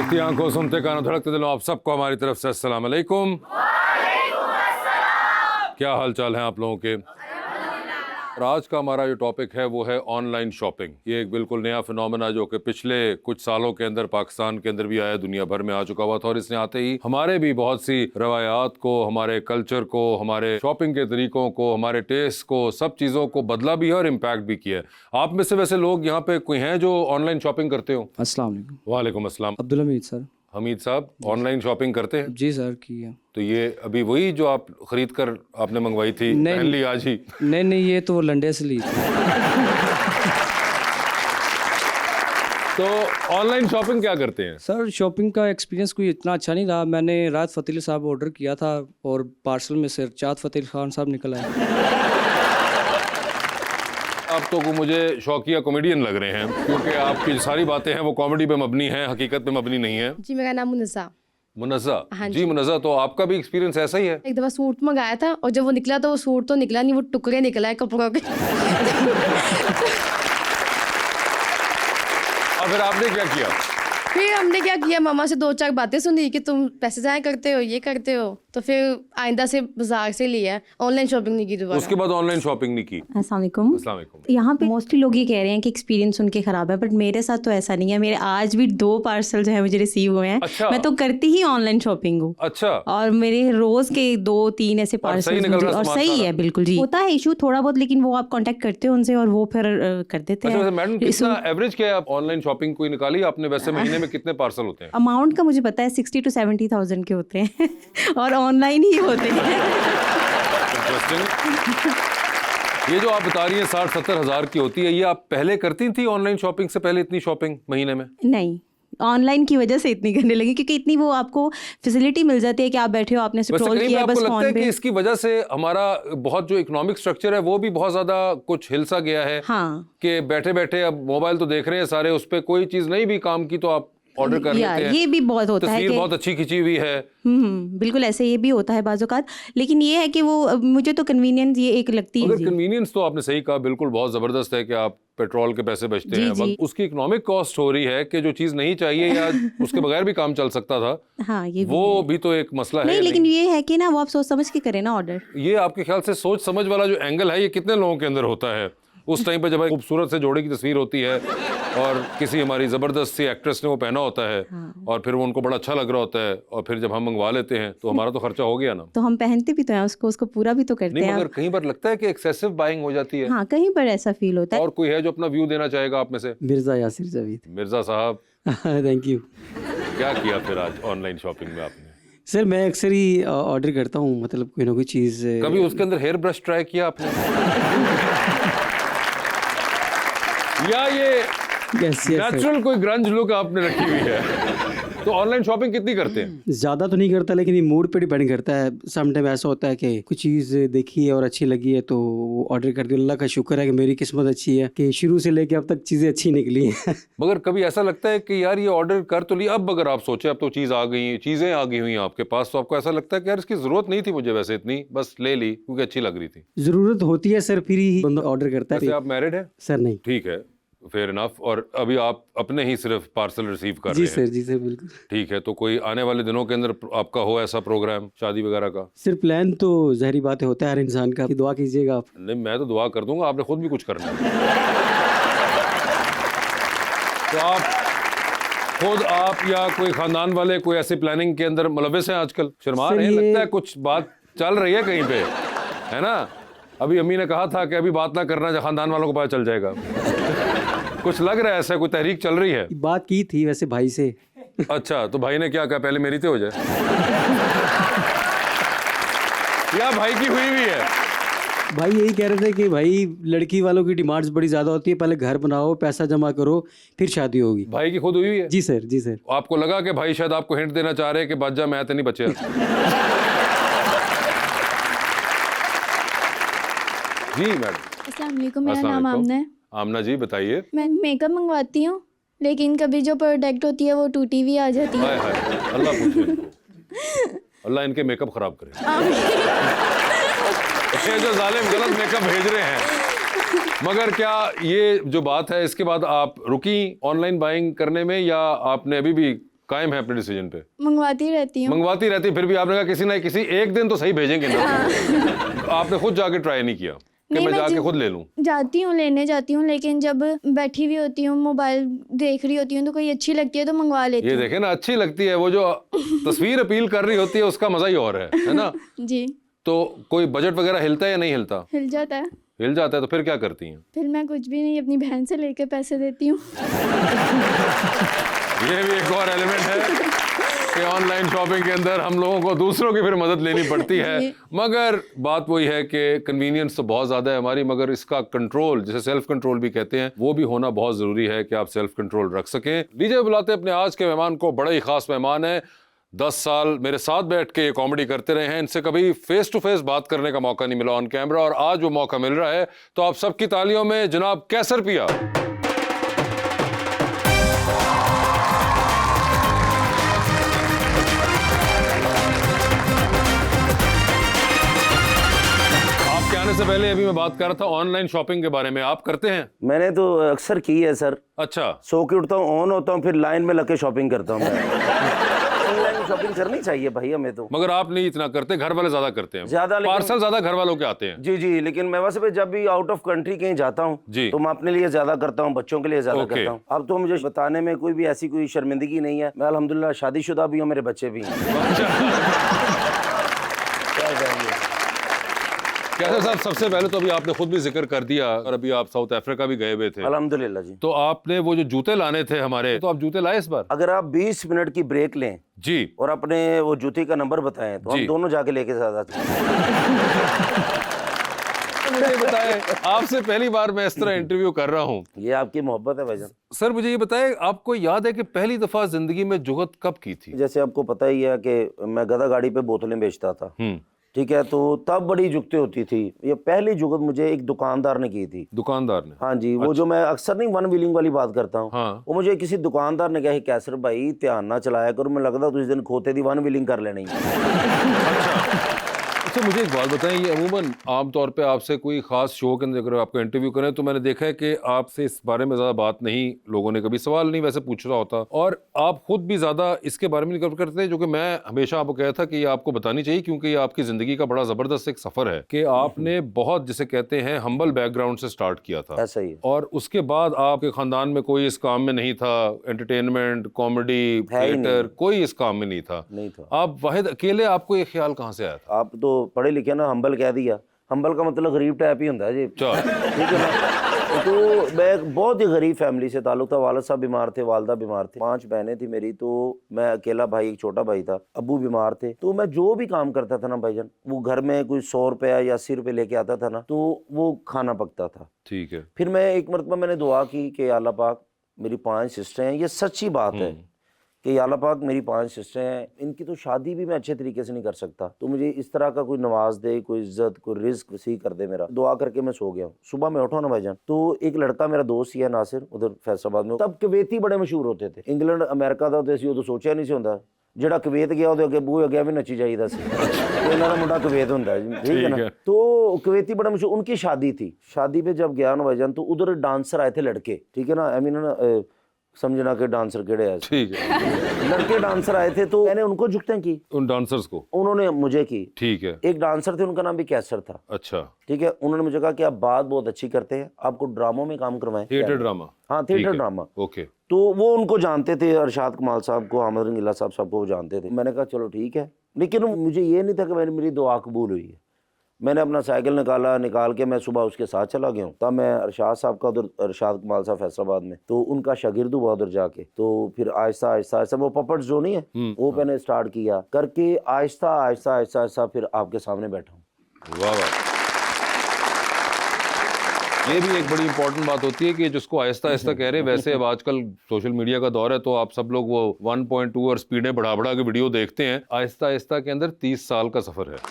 देखती आंखों सुनते कानों धड़कते दिलों, आप सबको हमारी तरफ से अस्सलाम वालेकुम। क्या हाल चाल है आप लोगों के? और आज का हमारा जो टॉपिक है वो है ऑनलाइन शॉपिंग। ये एक बिल्कुल नया फिनोमेना जो कि पिछले कुछ सालों के अंदर पाकिस्तान के अंदर भी आया, दुनिया भर में आ चुका हुआ था, और इसने आते ही हमारे भी बहुत सी रवायात को, हमारे कल्चर को, हमारे शॉपिंग के तरीकों को, हमारे टेस्ट को, सब चीज़ों को बदला भी है और इम्पैक्ट भी किया है। आप में से वैसे लोग यहाँ पे कोई हैं जो ऑनलाइन शॉपिंग करते हो? अस्सलाम वालेकुम। वालेकुम अस्सलाम। अब्दुल हमीद सर। हमीद साहब ऑनलाइन शॉपिंग करते हैं? जी सर की है। तो ये अभी वही जो आप खरीद कर आपने मंगवाई थी, नहीं, पहन ली आज ही? नहीं, ये तो लंडे से ली थी। तो ऑनलाइन शॉपिंग क्या करते हैं? सर शॉपिंग का एक्सपीरियंस कोई इतना अच्छा नहीं रहा। मैंने राहत फ़तेह अली साहब ऑर्डर किया था और पार्सल में से चाँद फ़तेह अली खान साहब निकल आए। अब तो वो मुझे शौकिया कॉमेडियन लग रहे हैं, क्योंकि आपकी जो सारी बातें हैं वो कॉमेडी पे मबनी हैं, हकीकत पे मबनी नहीं है। जी मेरा नाम मुनज़्ज़ा। मुनज़्ज़ा? हाँ जी मुनज़्ज़ा, तो आपका भी एक्सपीरियंस ऐसा ही है? एक दफ़ा सूट मंगाया था और जब वो निकला तो वो सूट तो निकला नहीं, वो टुकड़े निकला है कपड़ों के। और फिर आपने क्या किया? फिर हमने क्या किया, मामा से 2-4 बातें सुनी कि तुम पैसे ज़ाया करते हो, ये करते हो, तो फिर आइंदा से बाजार से लिया, ऑनलाइन शॉपिंग नहीं की दोबारा। उसके बाद ऑनलाइन शॉपिंग नहीं की? अस्सलाम वालेकुम। अस्सलाम वालेकुम। यहाँ पे मोस्टली लोग ये कह रहे हैं कि एक्सपीरियंस उनके ख़राब है, बट मेरे साथ तो ऐसा नहीं है। मेरे आज भी 2 पार्सल जो है मुझे रिसीव हुए हैं। अच्छा। मैं तो करती ही ऑनलाइन शॉपिंग हूँ। अच्छा। और मेरे रोज़ के 2-3 ऐसे पार्सल और सही है बिल्कुल जी। होता है इशू थोड़ा बहुत, लेकिन वो आप कॉन्टेक्ट करते हो उनसे और वो फिर कर देते हैं। मैडम कितना एवरेज क्या है आप ऑनलाइन शॉपिंग कोई निकाली आपने? वैसे महीने में कितने पार्सल होते हैं? अमाउंट का मुझे पता है 60 to 70,000 के होते हैं और ऑनलाइन ही होते हैं। ये जो आप बता रही हैं 60-70 हज़ार की होती है, ये आप पहले करती थी ऑनलाइन शॉपिंग से पहले इतनी शॉपिंग महीने में? नहीं, ऑनलाइन की वजह से इतनी करने लगी, क्योंकि इतनी वो आपको फैसिलिटी मिल जाती है कि आप बैठे हो, आपने स्क्रॉल किया बस फोन पे। कि इसकी वजह से हमारा बहुत जो इकोनॉमिक स्ट्रक्चर है वो भी बहुत ज्यादा कुछ हिलसा गया है। हाँ, कि बैठे बैठे अब मोबाइल तो देख रहे हैं सारे, उस पे कोई चीज नहीं भी काम की तो आप ऑर्डर कर लेते हैं। ये भी बहुत होता है तस्वीर बहुत अच्छी खिंची हुई है। बिल्कुल ऐसे ये भी होता है बाज़-औक़ात, लेकिन ये है कि वो मुझे तो कन्वीनियंस ये एक लगती है। कन्वीनियंस तो आपने सही कहा, बिल्कुल बहुत जबरदस्त है कि आप पेट्रोल के पैसे बचते हैं, वक्त उसकी इकोनॉमिक कॉस्ट हो रही है कि जो चीज नहीं चाहिए या उसके बगैर भी काम चल सकता था। हाँ, ये वो भी तो एक मसला है। नहीं, लेकिन ये है कि ना वो आप सोच समझ के करें ना ऑर्डर। ये आपके ख्याल से सोच समझ वाला जो एंगल है ये कितने लोगों के अंदर होता है? उस टाइम पे जब खूबसूरत से जोड़े की तस्वीर होती है और किसी हमारी ज़बरदस्त सी एक्ट्रेस ने वो पहना होता है, और फिर वो उनको बड़ा अच्छा लग रहा होता है, और फिर जब हम मंगवा लेते हैं तो हमारा तो खर्चा हो गया ना। तो हम पहनते भी तो हैं उसको पूरा भी तो करते हैं। मगर कहीं पर लगता है कि एक्सेसिव बाइंग हो जाती है। हाँ, कहीं पर ऐसा फील होता है। और कोई है जो अपना व्यू देना चाहेगा आप में से? मिर्ज़ा यासिर जावेद। मिर्ज़ा साहब थैंक यू। क्या किया फिर आज ऑनलाइन शॉपिंग में आपने? सर मैं अक्सर ही ऑर्डर करता हूँ, मतलब कोई ना कोई चीज़। कभी उसके अंदर हेयर ब्रश ट्राई किया आपने? या ये नेचुरल कोई ग्रंज लुक आपने रखी हुई है? तो ऑनलाइन शॉपिंग कितनी करते हैं? ज़्यादा तो नहीं करता, लेकिन ये मूड पे डिपेंड करता है। सम टाइम ऐसा होता है कि कुछ चीज़ देखी है और अच्छी लगी है तो ऑर्डर कर दी। अल्लाह का शुक्र है कि मेरी किस्मत अच्छी है कि शुरू से लेके अब तक चीज़ें अच्छी निकली हैं। मगर कभी ऐसा लगता है कि यार ये ऑर्डर कर तो लिया, अब अगर आप सोचे अब तो चीज़ें आ गई हुई हैं आपके पास, तो आपको ऐसा लगता है कि यार इसकी ज़रूरत नहीं थी मुझे वैसे इतनी, बस ले ली क्योंकि अच्छी लग रही थी? ज़रूरत होती है सर, फिर ही बंदा ऑर्डर करता है। आप मैरिड हैं? सर नहीं। ठीक है, फेयर इनफ। और अभी आप अपने ही सिर्फ पार्सल रिसीव कर रहे हैं? जी सर, जी सर, बिल्कुल। ठीक है, तो कोई आने वाले दिनों के अंदर आपका हो ऐसा प्रोग्राम शादी वगैरह का? सिर्फ प्लान तो ज़ाहिरी बात है होता है हर इंसान का। दुआ कीजिएगा आप। नहीं, मैं तो दुआ कर दूंगा, आपने खुद भी कुछ करना है। तो आप या कोई खानदान वाले कोई ऐसी प्लानिंग के अंदर मुलव्विस हैं आजकल? शर्मा रहे हैं, लगता है कुछ बात चल रही है कहीं पे, है ना? अभी अम्मी ने कहा था कि अभी बात ना करना, जब खानदान वालों को पता चल जाएगा। कुछ लग रहा है ऐसा कोई तहरीक चल रही है? बात की थी वैसे भाई से। अच्छा, तो भाई ने क्या कहा, पहले मेरी तो हो जाए? या भाई की हुई है? भाई यही कह रहे थे कि भाई लड़की वालों की डिमांड्स बड़ी ज़्यादा होती है, पहले घर बनाओ, पैसा जमा करो, फिर शादी होगी। भाई की खुद हुई है? जी सर, जी सर। आपको लगा कि भाई शायद आपको हिंट देना चाह रहे हैं कि बाजा मैं तो नहीं बचे? जी मैडम। अस्सलाम वालेकुम, मेरा नाम आमना है। आमना जी बताइए। मैं मेकअप मंगवाती हूँ, लेकिन कभी जो प्रोडक्ट होती है वो टूटी हुई आ जाती है। हाय हाय, अल्लाह पूछे इनको। अल्लाह इनके मेकअप खराब करे। ये जो जालिम गलत मेकअप भेज रहे हैं। मगर क्या ये जो बात है इसके बाद आप रुकी ऑनलाइन बाइंग करने में, या आपने अभी भी कायम है अपने डिसीजन पे? मंगवाती रहती हूँ। मंगवाती रहती, फिर भी आपने कहा किसी ना किसी एक दिन तो सही भेजेंगे ना। आपने खुद जाके ट्राई नहीं किया कि नहीं, मैं मैं जाके खुद ले लूं? जाती हूँ, लेने जाती हूँ, लेकिन जब बैठी हुई होती हूँ, मोबाइल देख रही होती हूँ, तो कोई अच्छी लगती है तो मंगवा लेती ये हूँ। देखे ना, अच्छी लगती है, वो जो तस्वीर अपील कर रही होती है उसका मजा ही और है ना? जी। तो कोई बजट वगैरह हिलता है या नहीं हिलता? हिल जाता है। हिल जाता है तो फिर क्या करती हैं? फिर मैं कुछ भी नहीं, अपनी बहन से लेके पैसे देती हूँ। ये भी एक और एलिमेंट है कि ऑनलाइन शॉपिंग के अंदर हम लोगों को दूसरों की फिर मदद लेनी पड़ती है। मगर बात वही है कि कन्वीनियंस तो बहुत ज़्यादा है हमारी, मगर इसका कंट्रोल, जिसे सेल्फ कंट्रोल भी कहते हैं, वो भी होना बहुत ज़रूरी है कि आप सेल्फ कंट्रोल रख सकें। लीजिए बुलाते हैं अपने आज के मेहमान को। बड़ा ही ख़ास मेहमान है, 10 साल मेरे साथ बैठ के ये कॉमेडी करते रहे हैं। इनसे कभी फेस टू फेस बात करने का मौका नहीं मिला ऑन कैमरा, और आज वो मौका मिल रहा है। तो आप सबकी तालियों में जनाब कैसर पिया। आपके आने से पहले अभी मैं बात कर रहा था ऑनलाइन शॉपिंग के बारे में। आप करते हैं? मैंने तो अक्सर की है सर। अच्छा। सो के उठता हूँ, ऑन होता हूँ, फिर लाइन में लग के शॉपिंग करता हूँ। ऑनलाइन शॉपिंग करनी चाहिए भाई हमें तो। मगर आप नहीं इतना करते, घर वाले ज्यादा करते हैं। ज्यादा, लेकिन पार्सल ज्यादा घर वालों के आते हैं। जी जी, लेकिन मैं वैसे भी जब भी आउट ऑफ कंट्री कहीं जाता हूँ जी, तो मैं अपने लिए ज्यादा करता हूँ, बच्चों के लिए ज्यादा ओके। करता हूँ। अब तो मुझे बताने में कोई भी ऐसी कोई शर्मिंदगी नहीं है। मैं अल्हम्दुलिल्लाह शादीशुदा भी हूँ, मेरे बच्चे भी हैं। क्या कहेंगे? कैसर साहब, सबसे पहले तो अभी आपने खुद भी जिक्र कर दिया, और अभी आप साउथ अफ्रीका भी गए हुए थे। अल्हम्दुलिल्लाह जी। तो आपने वो जो जूते लाने थे हमारे, तो आप जूते लाए इस बार? अगर आप 20 मिनट की ब्रेक लें जी, और अपने वो जूते का नंबर बताएं तो जी। हम दोनों जाके लेके साथ आते हैं। मुझे बताएं, आपसे पहली बार मैं इस तरह इंटरव्यू कर रहा हूँ। ये आपकी मोहब्बत है भाईजान। सर मुझे ये बताएं, आपको याद है कि पहली दफा जिंदगी में जुगत कब की थी? जैसे आपको पता ही है कि मैं गधा गाड़ी पे बोतलें बेचता था, ठीक है, तो तब बड़ी जुगतें होती थी। ये पहली जुगत मुझे एक दुकानदार ने की थी। दुकानदार ने? हाँ जी, वो जो मैं अक्सर नहीं वन व्हीलिंग वाली बात करता हूँ, हाँ। वो मुझे किसी दुकानदार ने कहा, कैसर भाई ध्यान ना चलाया करो, मैं लगता तो इस दिन खोते दी वन व्हीलिंग कर लेनी। अच्छा, मुझे एक बात बताएं, ये अमूमन आमतौर पे आपसे कोई खास शो के अंदर अगर आपको इंटरव्यू करें तो मैंने देखा है कि आपसे इस बारे में ज़्यादा बात नहीं, लोगों ने कभी सवाल नहीं वैसे पूछ रहा होता, और आप खुद भी ज़्यादा इसके बारे में नहीं कवर करते, जो कि मैं हमेशा आपको कहता था कि ये आपको बतानी चाहिए, क्योंकि ये आपकी ज़िंदगी का बड़ा ज़बरदस्त एक सफ़र है कि आपने बहुत, जिसे कहते हैं, हम्बल बैकग्राउंड से स्टार्ट किया था। ऐसा ही है। और उसके बाद आपके ख़ानदान में कोई इस काम में नहीं था, एंटरटेनमेंट, कॉमेडी, थिएटर, कोई इस काम में नहीं था। नहीं था। आप वाहिद अकेले, आपको ये ख्याल कहाँ से आया था? आप तो पढ़े लिखे ना, हम्बल कह दिया। हम्बल का मतलब गरीब टाइप ही होता है जी, ठीक है ना। तो मैं बहुत ही गरीब फैमिली से ताल्लुक था। वालिद साहब बीमार थे, वालदा बीमार थे, 5 बहनें थी मेरी, तो मैं अकेला भाई, एक छोटा भाई था, अब्बू बीमार थे। तो मैं जो भी काम करता था ना भाईजान, वो घर में कोई 100 रुपया या 80 रुपये लेके आता था ना, तो वो खाना पकता था। ठीक है। फिर मैं एक मरतबा मैंने दुआ की कि अल्लाह पाक, मेरी 5 सिस्टर हैं, ये सच्ची बात है कि अल्लाह पाक मेरी 5 सिस्टर हैं, इनकी तो शादी भी मैं अच्छे तरीके से नहीं कर सकता, तो मुझे इस तरह का कोई नवाज दे, कोई इज्जत, कोई रिस्क वसी कर दे। मेरा दुआ करके मैं सो गया हूँ। सुबह में उठा ना भाईजान, तो एक लड़का मेरा दोस्त ही है नासिर, उधर फैसलाबाद में, तब कुवैती बड़े मशहूर होते थे। इंग्लैंड अमेरिका का तो तो सोचा नहीं सी होंदा, ਜਿਹੜਾ ਕੁਵੈਤ ਗਿਆ ਉਹਦੇ ਅੱਗੇ ਬੂਹੇ ਅੱਗੇ ਵੀ ਨੱਚੀ ਜਾਈਦਾ ਸੀ। ਇਹਨਾਂ ਦਾ ਮੁੰਡਾ ਕੁਵैत ਹੁੰਦਾ है, ठीक है ना। तो कुवैती बड़ा मशहूर, उनकी शादी थी। शादी पे जब गया ना भाईजान, तो उधर डांसर आए थे लड़के, ठीक है ना, आई मीन ना समझना के डांसर केड़े है, ठीक है। लड़के डांसर आए थे, तो मैंने उनको जुगतें की, उन डांसर्स को, उन्होंने मुझे की। ठीक है। एक डांसर थे, उनका नाम भी कैसर था। अच्छा, ठीक है। उन्होंने मुझे कहा कि आप बात बहुत अच्छी करते हैं, आपको ड्रामों में काम करवाएं। Theatre drama? हाँ, थिएटर ड्रामा। ओके। तो वो उनको जानते थे, अरशाद कमाल साहब को, हामिद रंगीला साहब को वो जानते थे। मैंने कहा चलो ठीक है, लेकिन मुझे ये नहीं था कि मेरी दुआ कबूल हुई है। मैंने अपना साइकिल निकाल के मैं सुबह उसके साथ चला गया हूँ। तब मैं अरशाद साहब का उधर, अरशाद कमाल साहब फैसलाबाद में, तो उनका शागिर्द हुआ उधर जाके। तो फिर आहिस्ता आहिस्ता वो पपट्स जो नहीं है वो मैंने स्टार्ट किया करके, आहिस्ता आहिस्ता फिर आपके सामने बैठा हूँ। वाह वाह। ये भी एक बड़ी इंपॉर्टेंट बात होती है कि जिसको आहिस्ता आहिस्ता कह रहे हैं, वैसे अब आजकल सोशल मीडिया का दौर है, तो आप सब लोग वो 1.2 और स्पीडें बढ़ा के वीडियो देखते हैं। आहिस्ता आहिस्ता के अंदर 30 साल का सफर है।